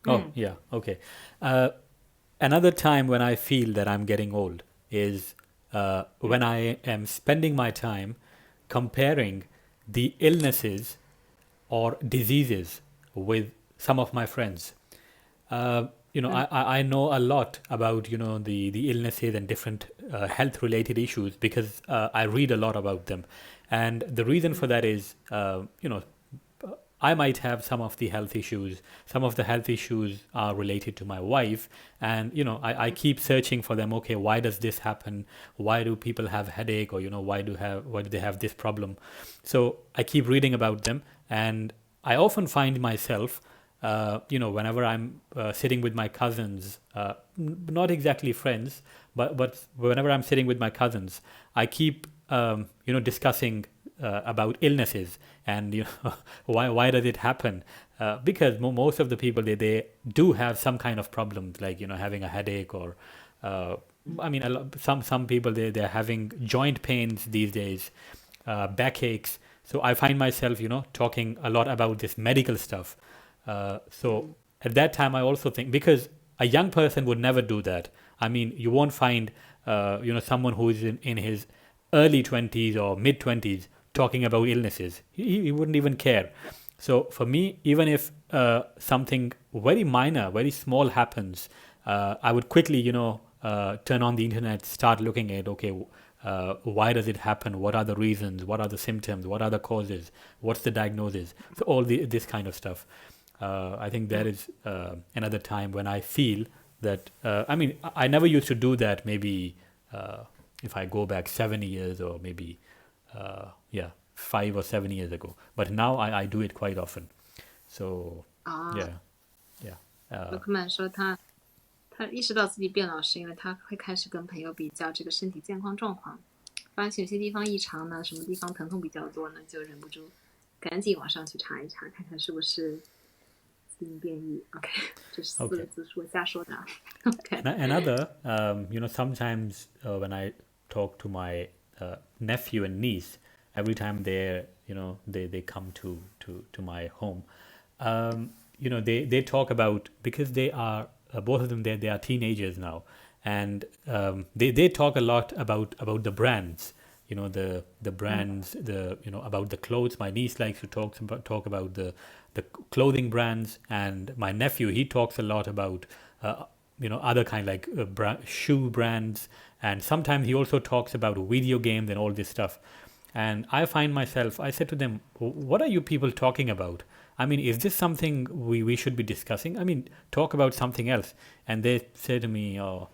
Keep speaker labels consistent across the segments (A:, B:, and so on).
A: Oh,
B: 嗯
A: yeah. Okay. Uh, Another time when I feel that I'm getting old is when
B: 嗯
A: I am spending my time comparing the illnesses or diseases with some of my friends. Uh, I know a lot about the illnesses and different health related issues because I read a lot about them, and the reason for
B: 嗯
A: that is I might have some of the health issues. Some of the health issues are related to my wife, and I keep searching for them. Okay, why does this happen? Why do people have headache, or why do they have this problem? So I keep reading about them, and I often find myself, whenever I'm sitting with my cousins, not exactly friends, but whenever I'm sitting with my cousins, I keep discussing about illnesses and why does it happen? Because most of the people they do have some kind of problems like having a headache or uh, I mean some people they're having joint pains these days, backaches. So I find myself talking a lot about this medical stuff. So
B: 嗯
A: at that time I also think because a young person would never do that. I mean you won't find someone who is in his early 20s or mid 20s talking about illnesses. He wouldn't even care. So for me, even if something very minor, very small happens, I would quickly, turn on the internet, start looking at, okay, why does it happen? What are the reasons? What are the symptoms? What are the causes? What's the diagnosis? So all this kind of stuff. I think that
B: 嗯
A: is another time when I feel that. I mean, I never used to do that. Maybe if I go back 7 years or maybe yeah 5 or 7 years ago. But now I do it quite often. So
B: 啊，yeah,
A: yeah,
B: 罗克曼说他意识到自己变老是因为他会开始跟朋友比较这个身体健康状况，发现有些地方异常呢，什么地方疼痛比较多呢，就忍不住赶紧网上去查一查，看看是不是基因变异。OK，这是四个
A: okay.
B: 字是我瞎说的。OK，Another,
A: sometimes when I talk to my nephew and niece, every time they come to my home, they talk about because they are both of them they are teenagers now, and they talk a lot about the brands, the
B: 嗯
A: brands, about the clothes. My niece likes to talk about the clothing brands, and my nephew he talks a lot about other kind like shoe brands, and sometimes he also talks about video games and all this stuff. And I find myself, I said to them, what are you people talking about? I mean, is this something we should be discussing? I mean, talk about something else. And they say to me, oh,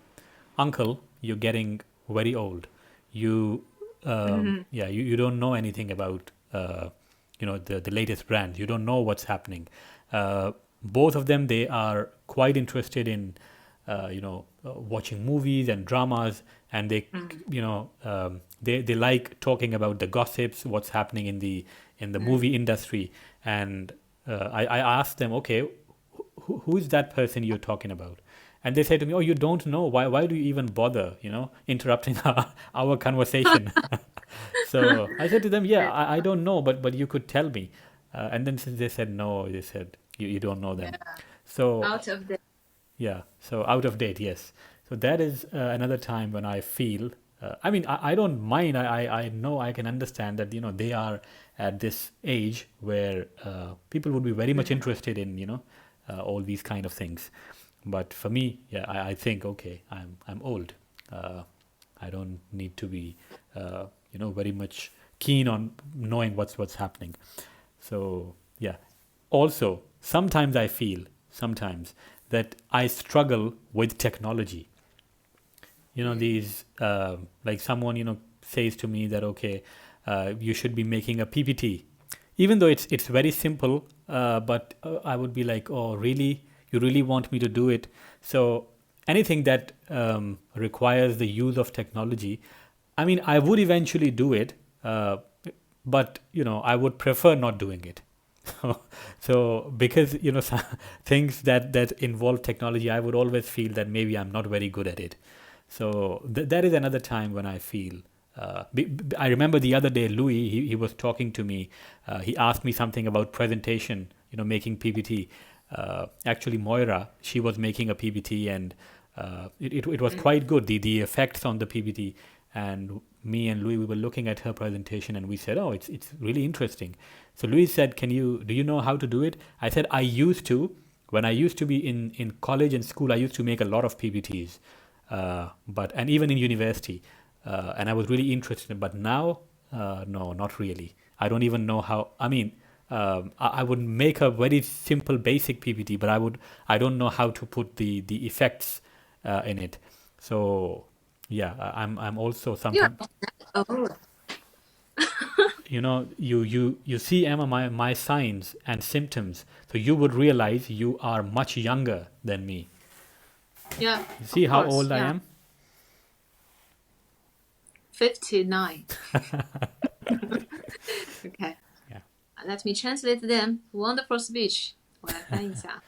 A: uncle, you're getting very old. You,
B: 嗯
A: you don't know anything about, the latest brands. You don't know what's happening. Both of them, they are quite interested in, watching movies and dramas, and they,
B: 嗯
A: they like talking about the gossips, what's happening in the
B: 嗯
A: movie industry. And I asked them, okay, who is that person you're talking about? And they say to me, oh, you don't know. Why do you even bother, interrupting our conversation? So I said to them, yeah, I don't know, but you could tell me. And then since they said no, they said, you don't know them.
B: ，out
A: So
B: of the
A: yeah, so out of date, yes. So that is another time when I feel. I mean, I don't mind. I know I can understand that they are at this age where people would be very much
B: 嗯
A: interested in all these kind of things. But for me, yeah, I think okay, I'm old. Uh, I don't need to be very much keen on knowing what's happening. So yeah. Also, sometimes I feel sometimes that I struggle with technology.
B: 嗯
A: These like someone says to me that okay, you should be making a PPT, even though it's very simple. But I would be like, oh really? You really want me to do it? So anything that requires the use of technology, I mean, I would eventually do it, but I would prefer not doing it. So because things that involve technology, I would always feel that maybe I'm not very good at it. So that is another time when I feel. I remember the other day, Louis, he was talking to me. He asked me something about presentation, making PPT. actually Moira, she was making a PPT, and it was quite good, the effects on the PPT. And me and Louis, we were looking at her presentation, and we said, oh, it's really interesting. So Louis said, do you know how to do it? I said, I used to. When I used to be in college and school, I used to make a lot of PPTs, and even in university, and I was really interested. But now, no, not really. I don't even know how. I mean, I would make a very simple, basic PPT, but I don't know how to put the effects in it. So yeah, I'm also
B: You're
A: sometimes,
B: old.
A: you see, Emma, my signs and symptoms, so you would realize you are much younger than me.
B: Yeah,
A: You see
B: of
A: how
B: course.
A: old I
B: Yeah,
A: am?
B: 59. Okay.
A: Yeah.
B: Let me translate them. Wonderful speech. 我来翻译一下。